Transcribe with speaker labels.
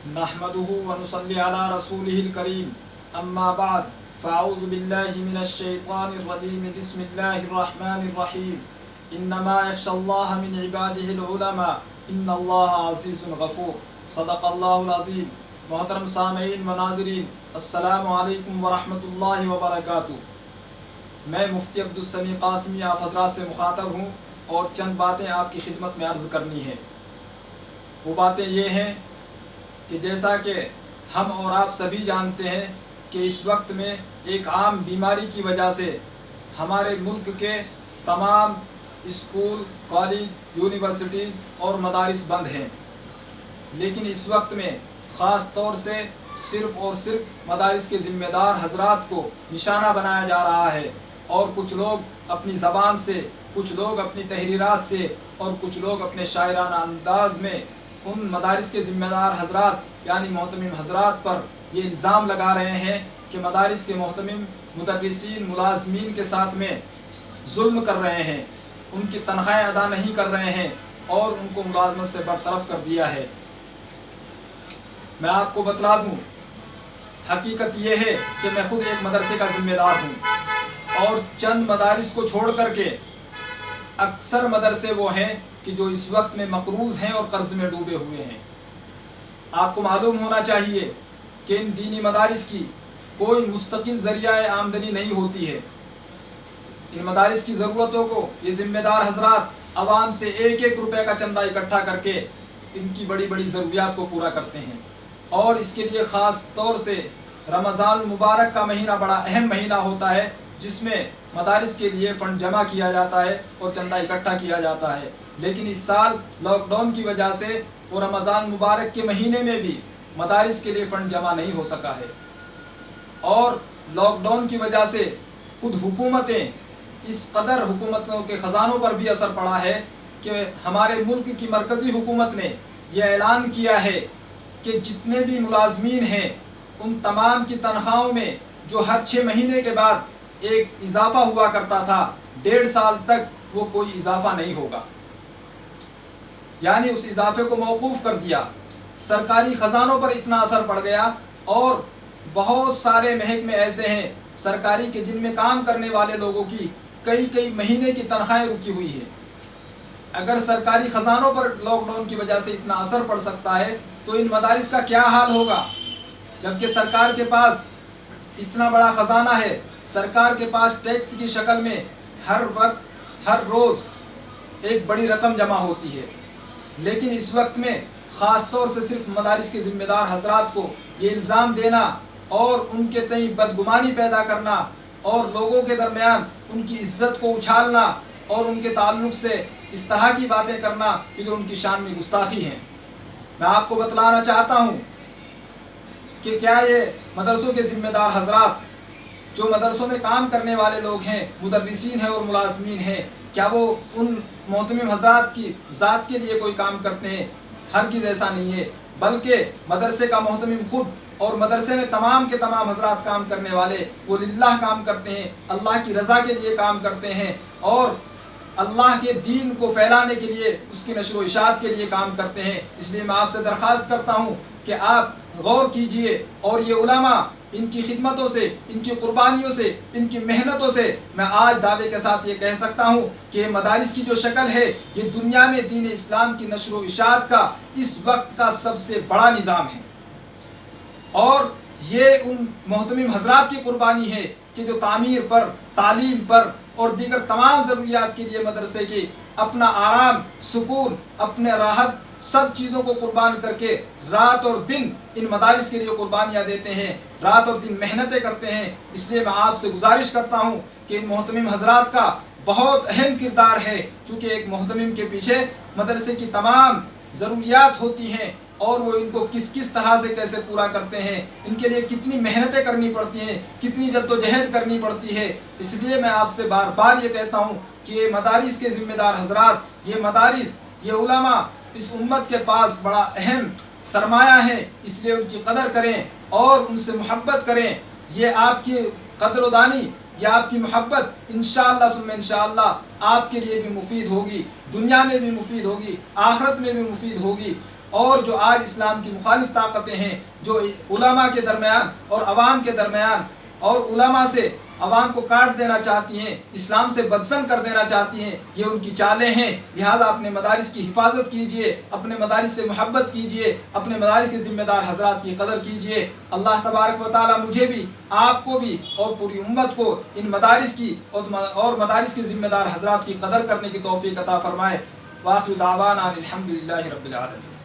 Speaker 1: नहमदुहु व नुसल्ली अला रसूलिहिल करीम अम्मा बाद फ़अऊज़ु बिल्लाहि मिनश शैतानिर रजीम बिस्मिल्लाहिर रहमानिर रहीम इन्नमा यख्शल्लाह मिन इबादिहिल उलमा इन्नल्लाहा अज़ीज़ुन गफ़ूर सदक़ल्लाहुल अज़ीम। मोहतरम सामीईन व नाज़रीन, अस्सलामु अलैकुम व रहमतुल्लाहि व बरकातुहू। मैं मुफ्ती अब्दुस समी क़ासिमी आप हज़रात से मुखातब हूँ और चंद बातें आपकी खिदमत में अर्ज़ करनी है। वो बातें ये हैं कि जैसा कि हम और आप सभी जानते हैं कि इस वक्त में एक आम बीमारी की वजह से हमारे मुल्क के तमाम स्कूल, कॉलेज, यूनिवर्सिटीज़ और मदारिस बंद हैं। लेकिन इस वक्त में ख़ास तौर से सिर्फ़ और सिर्फ मदारिस के ज़िम्मेदार हज़रात को निशाना बनाया जा रहा है और कुछ लोग अपनी ज़बान से, कुछ लोग अपनी तहरीरात से और कुछ लोग अपने शायराना अंदाज़ में उन मदारिस के ज़िम्मेदार हज़रात यानी मोहतमिम हज़रात पर ये इल्ज़ाम लगा रहे हैं कि मदारिस के मोहतमिम मुदर्रिसीन मुलाज़मीन के साथ में जुल्म कर रहे हैं, उनकी तनख़्वाहें अदा नहीं कर रहे हैं और उनको मुलाज़मत से बरतरफ कर दिया है। मैं आपको बतला दूँ, हकीकत ये है कि मैं ख़ुद एक मदरसे का ज़िम्मेदार हूँ और चंद मदारिस को छोड़ करके अक्सर मदरसे वो हैं कि जो इस वक्त में मक़रूज़ हैं और कर्ज़ में डूबे हुए हैं। आपको मालूम होना चाहिए कि इन दीनी मदारिस की कोई मुस्तकिल ज़रिया आमदनी नहीं होती है। इन मदारिस की ज़रूरतों को ये ज़िम्मेदार हज़रात आवाम से एक एक रुपये का चंदा इकट्ठा करके इनकी बड़ी बड़ी ज़रूरियात को पूरा करते हैं और इसके लिए ख़ास तौर से रमज़ान मुबारक का महीना बड़ा अहम महीना होता है जिसमें मदारिस के लिए फ़ंड जमा किया जाता है और चंदा इकट्ठा किया जाता है। लेकिन इस साल लॉकडाउन की वजह से और रमज़ान मुबारक के महीने में भी मदारिस के लिए फ़ंड जमा नहीं हो सका है और लॉकडाउन की वजह से खुद हुकूमतें, इस कदर हुकूमतों के ख़जानों पर भी असर पड़ा है कि हमारे मुल्क की मरकज़ी हुकूमत ने यह ऐलान किया है कि जितने भी मुलाज़मीन हैं उन तमाम की तनख्वाहों में जो हर 6 महीने के बाद एक इजाफ़ा हुआ करता था, 1.5 साल तक वो कोई इजाफ़ा नहीं होगा, यानी उस इजाफे को मौकूफ़ कर दिया। सरकारी ख़जानों पर इतना असर पड़ गया और बहुत सारे महकमे ऐसे हैं सरकारी के जिनमें काम करने वाले लोगों की कई महीने की तनख्वाहें रुकी हुई है। अगर सरकारी ख़जानों पर लॉकडाउन की वजह से इतना असर पड़ सकता है तो इन मदारिस का क्या हाल होगा, जबकि सरकार के पास इतना बड़ा ख़जाना है। सरकार के पास टैक्स की शक्ल में हर वक्त, हर रोज़ एक बड़ी रकम जमा होती है। लेकिन इस वक्त में ख़ास तौर से सिर्फ मदारिस के ज़िम्मेदार हज़रात को ये इल्ज़ाम देना और उनके तई बदगुमानी पैदा करना और लोगों के दरमियान उनकी इज़्ज़त को उछालना और उनके ताल्लुक़ से इस तरह की बातें करना कि जो उनकी शान में गुस्ताखी हैं। मैं आपको बतलाना चाहता हूँ कि क्या ये मदरसों के ज़िम्मेदार हज़रात, जो मदरसों में काम करने वाले लोग हैं, मुदर्रिसीन हैं और मुलाज़मीन हैं, क्या वो उन मोहतमिम हज़रात की ज़ात के लिए कोई काम करते हैं? हरगिज़ ऐसा नहीं है, बल्कि मदरसे का मोहतमिम ख़ुद और मदरसे में तमाम के तमाम हज़रात काम करने वाले वो लिल्लाह काम करते हैं, अल्लाह की रज़ा के लिए काम करते हैं और अल्लाह के दीन को फैलाने के लिए, उसकी नशर व इशाअत के लिए काम करते हैं। इसलिए मैं आपसे दरख्वास्त करता हूँ कि आप गौर कीजिए और ये उलमा, इनकी खिदमतों से, इनकी कुर्बानियों से, इनकी मेहनतों से मैं आज दावे के साथ ये कह सकता हूँ कि मदारिस की जो शक्ल है ये दुनिया में दीन इस्लाम की नशर व इशाअत का इस वक्त का सबसे बड़ा निज़ाम है और ये उन मोहतमिम हज़रात की कुर्बानी है कि जो तामीर पर, तालीम पर और दीगर तमाम ज़रूरियात के लिए मदरसे की अपना आराम, सुकून, अपने राहत, सब चीज़ों को कुर्बान करके रात और दिन इन मदारिस के लिए कुर्बानियाँ देते हैं, रात और दिन मेहनतें करते हैं। इसलिए मैं आपसे गुजारिश करता हूँ कि इन मोहतमिम हज़रात का बहुत अहम किरदार है, चूँकि एक मोहतमिम के पीछे मदरसे की तमाम ज़रूरियात होती हैं और वो इनको किस किस तरह से कैसे पूरा करते हैं, इनके लिए कितनी मेहनतें करनी पड़ती हैं, कितनी जद्दोजहद करनी पड़ती है। इसलिए मैं आपसे बार बार ये कहता हूँ कि ये मदारिस के ज़िम्मेदार हज़रात, ये मदारिस, ये उलमा इस उम्मत के पास बड़ा अहम सरमाया है, इसलिए उनकी कदर करें और उनसे मोहब्बत करें। ये आपकी कदर-ओ-दानी, ये आपकी मोहब्बत इंशाअल्लाह सुम्मा इंशाअल्लाह आपके लिए भी मुफीद होगी, दुनिया में भी मुफीद होगी, आखिरत में भी मुफीद होगी। اور جو آج اسلام کی مخالف طاقتیں ہیں، جو علماء کے درمیان اور عوام کے درمیان، اور علماء سے عوام کو کاٹ دینا چاہتی ہیں، اسلام سے بدظن کر دینا چاہتی ہیں، یہ ان کی چالیں ہیں۔ لہذا اپنے مدارس کی حفاظت کیجئے، اپنے مدارس سے محبت کیجئے، اپنے مدارس کے ذمہ دار حضرات کی قدر کیجئے۔ اللہ تبارک و تعالی مجھے بھی، آپ کو بھی اور پوری امت کو ان مدارس کی اور مدارس کے ذمہ دار حضرات کی قدر کرنے کی توفیق عطا فرمائے۔ وآخر دعوانا الحمدللہ رب العالمین۔